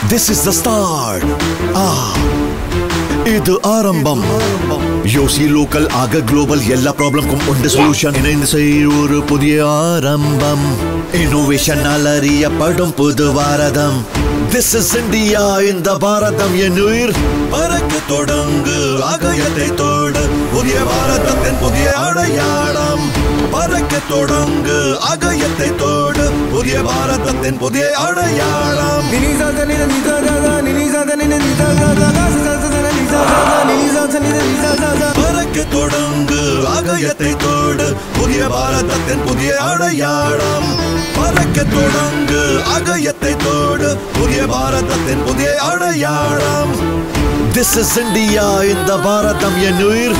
This is the start. இது ஆரம்பம். யோசி லோக்கல் ஆக குளோபல் எல்லா ப்ராப்ளம்க்கும் உண்டு சொல்யூஷன். இணைந்து செய்ய ஒரு புதிய ஆரம்பம். இன்னோவேஷன் அறியப்படும் புது பாரதம். This is India. இந்த பாரதம் என் உயிர். பறக்க தொடங்கு ஆகாயத்தை தோடு. புதிய பாரதத்தின் புதிய அடையாளம். பறக்க தொடங்கு ஆகாயத்தை தோடு. புதிய பாரதத்தின் புதிய அடையாளம். பறக்க தொடங்கு ஆகாயத்தை தோடு. புதிய பாரதத்தின் புதிய அடையாளம். பறக்க தொடங்கு ஆகாயத்தை தோடு. புதிய பாரதத்தின் புதிய அடையாளம். This is India. இந்த பாரதம் என் உயிர்.